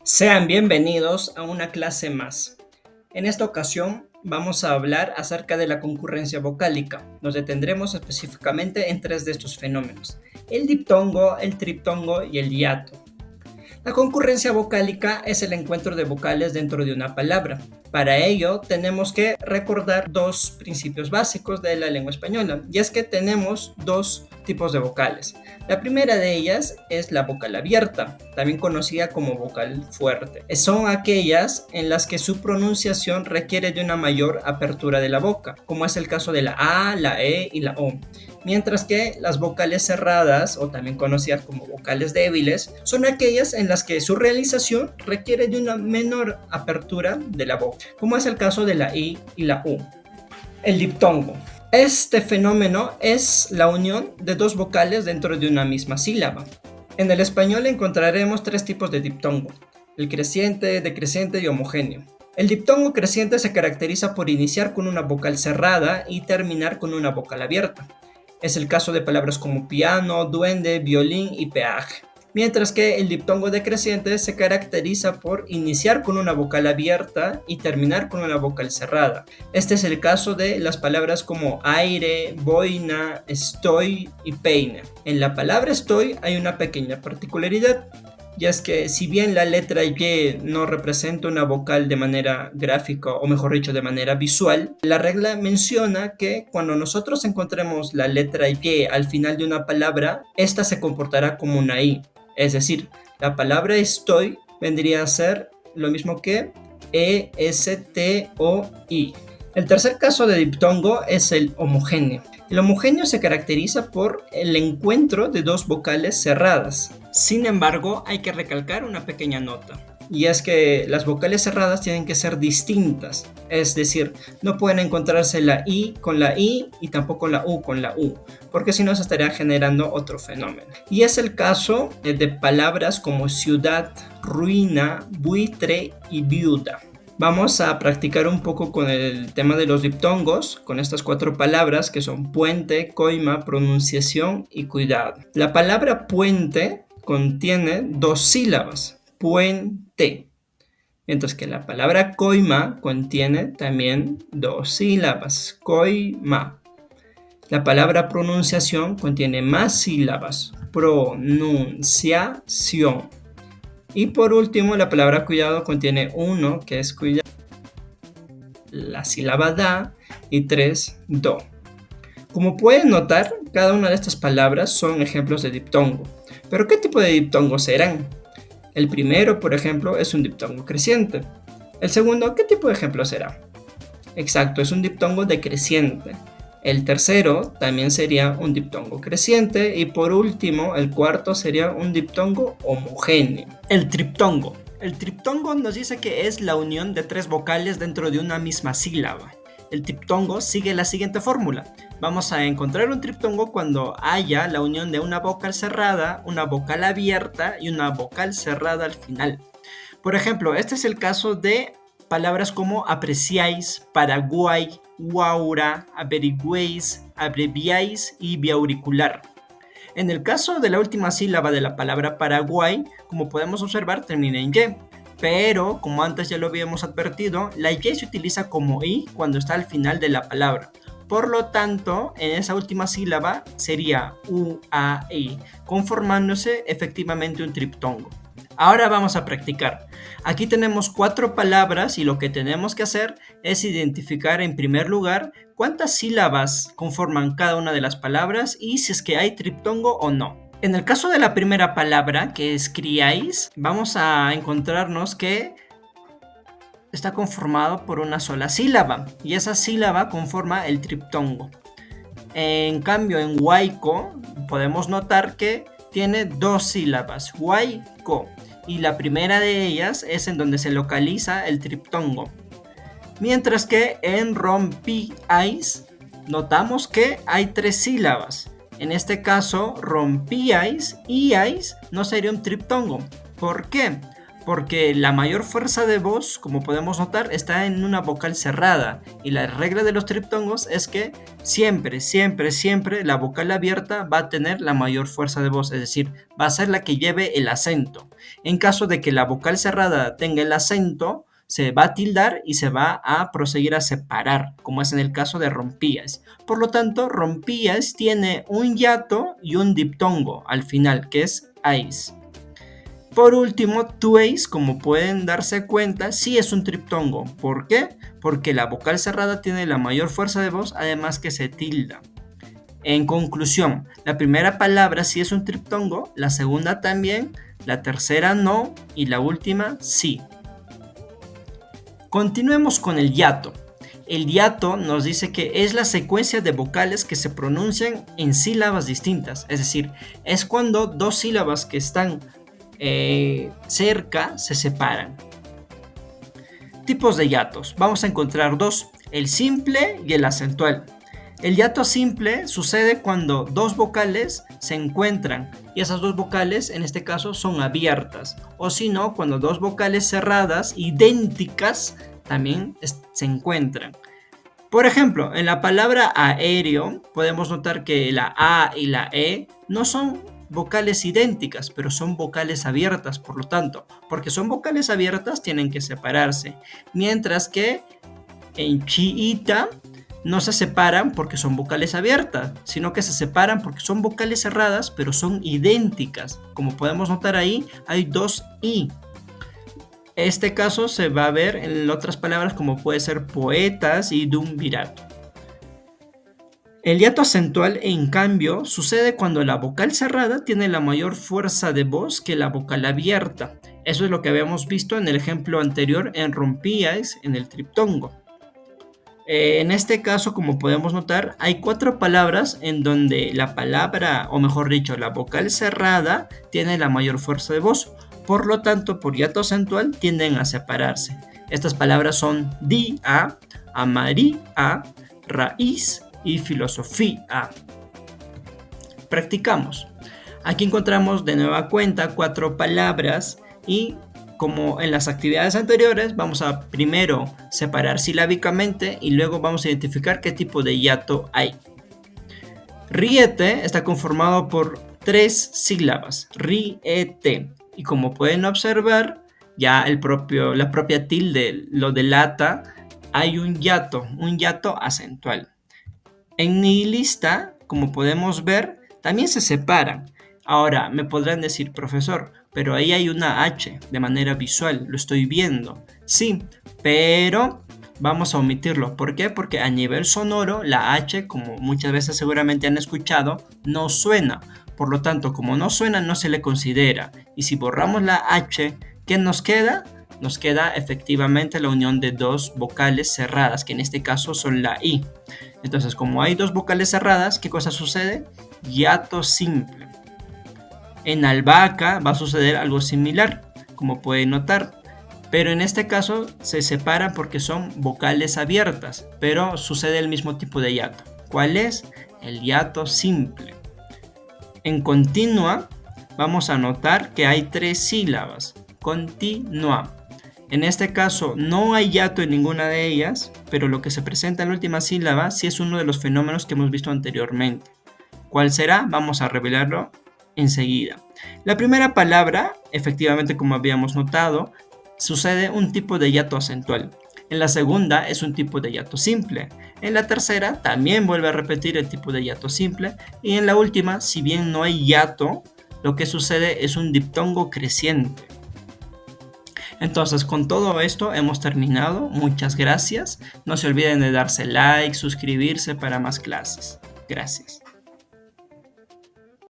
Sean bienvenidos a una clase más. En esta ocasión vamos a hablar acerca de la concurrencia vocálica. Nos detendremos específicamente en tres de estos fenómenos: el diptongo, el triptongo y el hiato. La concurrencia vocálica es el encuentro de vocales dentro de una palabra. Para ello tenemos que recordar dos principios básicos de la lengua española, y es que tenemos dos tipos de vocales. La primera de ellas es la vocal abierta, también conocida como vocal fuerte. Son aquellas en las que su pronunciación requiere de una mayor apertura de la boca, como es el caso de la A, la E y la O. Mientras que las vocales cerradas, o también conocidas como vocales débiles, son aquellas en las que su realización requiere de una menor apertura de la boca, como es el caso de la I y la U. El diptongo. Este fenómeno es la unión de dos vocales dentro de una misma sílaba. En el español encontraremos tres tipos de diptongo: el creciente, decreciente y homogéneo. El diptongo creciente se caracteriza por iniciar con una vocal cerrada y terminar con una vocal abierta. Es el caso de palabras como piano, duende, violín y peaje. Mientras que el diptongo decreciente se caracteriza por iniciar con una vocal abierta y terminar con una vocal cerrada. Este es el caso de las palabras como aire, boina, estoy y peine. En la palabra estoy hay una pequeña particularidad, y es que si bien la letra Y no representa una vocal de manera gráfica, o mejor dicho, de manera visual, la regla menciona que cuando nosotros encontremos la letra Y al final de una palabra, esta se comportará como una I. Es decir, la palabra estoy vendría a ser lo mismo que E-S-T-O-I. El tercer caso de diptongo es el homogéneo. El homogéneo se caracteriza por el encuentro de dos vocales cerradas. Sin embargo, hay que recalcar una pequeña nota, y es que las vocales cerradas tienen que ser distintas. Es decir, no pueden encontrarse la I con la I y tampoco la U con la U, porque si no se estaría generando otro fenómeno. Y es el caso de palabras como ciudad, ruina, buitre y viuda. Vamos a practicar un poco con el tema de los diptongos, con estas cuatro palabras que son puente, coima, pronunciación y cuidado. La palabra puente contiene dos sílabas, puente, mientras que la palabra coima contiene también dos sílabas, coima. La palabra pronunciación contiene más sílabas, pronunciación. Y por último, la palabra cuidado contiene uno, que es cuidado, la sílaba da y tres, do. Como pueden notar, cada una de estas palabras son ejemplos de diptongo. ¿Pero qué tipo de diptongo serán? El primero, por ejemplo, es un diptongo creciente. El segundo, ¿qué tipo de ejemplo será? Exacto, es un diptongo decreciente. El tercero también sería un diptongo creciente, y por último, el cuarto sería un diptongo homogéneo. El triptongo. El triptongo nos dice que es la unión de tres vocales dentro de una misma sílaba. El triptongo sigue la siguiente fórmula. Vamos a encontrar un triptongo cuando haya la unión de una vocal cerrada, una vocal abierta y una vocal cerrada al final. Por ejemplo, este es el caso de palabras como apreciáis, Paraguay, guaura, averigüéis, abreviáis y biauricular. En el caso de la última sílaba de la palabra Paraguay, como podemos observar, termina en Y. Pero, como antes ya lo habíamos advertido, la Y se utiliza como I cuando está al final de la palabra. Por lo tanto, en esa última sílaba sería U-A-I, conformándose efectivamente un triptongo. Ahora vamos a practicar. Aquí tenemos cuatro palabras y lo que tenemos que hacer es identificar en primer lugar cuántas sílabas conforman cada una de las palabras y si es que hay triptongo o no. En el caso de la primera palabra, que es criáis, vamos a encontrarnos que está conformado por una sola sílaba y esa sílaba conforma el triptongo. En cambio, en huayco podemos notar que tiene dos sílabas, huayco, y la primera de ellas es en donde se localiza el triptongo. Mientras que en rompíais notamos que hay tres sílabas. En este caso, rompíais, íais no sería un triptongo. ¿Por qué? Porque la mayor fuerza de voz, como podemos notar, está en una vocal cerrada. Y la regla de los triptongos es que siempre, siempre, siempre la vocal abierta va a tener la mayor fuerza de voz. Es decir, va a ser la que lleve el acento. En caso de que la vocal cerrada tenga el acento, se va a tildar y se va a proseguir a separar, como es en el caso de rompías. Por lo tanto, rompías tiene un hiato y un diptongo al final, que es ais. Por último, tueis, como pueden darse cuenta, sí es un triptongo. ¿Por qué? Porque la vocal cerrada tiene la mayor fuerza de voz, además que se tilda. En conclusión, la primera palabra sí es un triptongo, la segunda también, la tercera no y la última sí. Continuemos con el hiato. El hiato nos dice que es la secuencia de vocales que se pronuncian en sílabas distintas. Es decir, es cuando dos sílabas que están cerca se separan. Tipos de hiatos. Vamos a encontrar dos, el simple y el acentual. El hiato simple sucede cuando dos vocales se encuentran y esas dos vocales en este caso son abiertas, o si no, cuando dos vocales cerradas idénticas también se encuentran. Por ejemplo, en la palabra aéreo podemos notar que la A y la E no son vocales idénticas, pero son vocales abiertas, por lo tanto, porque son vocales abiertas tienen que separarse, mientras que en chiita no se separan porque son vocales abiertas, sino que se separan porque son vocales cerradas, pero son idénticas. Como podemos notar ahí, hay dos I. Este caso se va a ver en otras palabras como puede ser poetas y dumbirato. El hiato acentual, en cambio, sucede cuando la vocal cerrada tiene la mayor fuerza de voz que la vocal abierta. Eso es lo que habíamos visto en el ejemplo anterior en rompías en el triptongo. En este caso, como podemos notar, hay 4 palabras en donde la palabra, o mejor dicho, la vocal cerrada tiene la mayor fuerza de voz. Por lo tanto, por hiato acentual tienden a separarse. Estas palabras son día, amaría, raíz y filosofía. Practicamos. Aquí encontramos de nueva cuenta 4 palabras y como en las actividades anteriores vamos a primero separar silábicamente y luego vamos a identificar qué tipo de hiato hay. Ríete está conformado por 3 sílabas, ríete, y como pueden observar ya la propia tilde lo delata, hay un hiato acentual. En nihilista, como podemos ver, también se separan. Ahora, me podrán decir, profesor, pero ahí hay una H de manera visual, lo estoy viendo. Sí, pero vamos a omitirlo. ¿Por qué? Porque a nivel sonoro, la H, como muchas veces seguramente han escuchado, no suena. Por lo tanto, como no suena, no se le considera. Y si borramos la H, ¿qué nos queda? Nos queda efectivamente la unión de dos vocales cerradas, que en este caso son la I. Entonces, como hay dos vocales cerradas, ¿qué cosa sucede? Hiato simple. En albahaca va a suceder algo similar, como pueden notar. Pero en este caso se separan porque son vocales abiertas, pero sucede el mismo tipo de hiato. ¿Cuál es? El hiato simple. En continua vamos a notar que hay 3 sílabas. Continua. En este caso no hay hiato en ninguna de ellas, pero lo que se presenta en la última sílaba sí es uno de los fenómenos que hemos visto anteriormente. ¿Cuál será? Vamos a revelarlo enseguida. La primera palabra, efectivamente como habíamos notado, sucede un tipo de hiato acentual. En la segunda es un tipo de hiato simple. En la tercera también vuelve a repetir el tipo de hiato simple. Y en la última, si bien no hay hiato, lo que sucede es un diptongo creciente. Entonces, con todo esto hemos terminado. Muchas gracias. No se olviden de darse like, suscribirse para más clases. Gracias.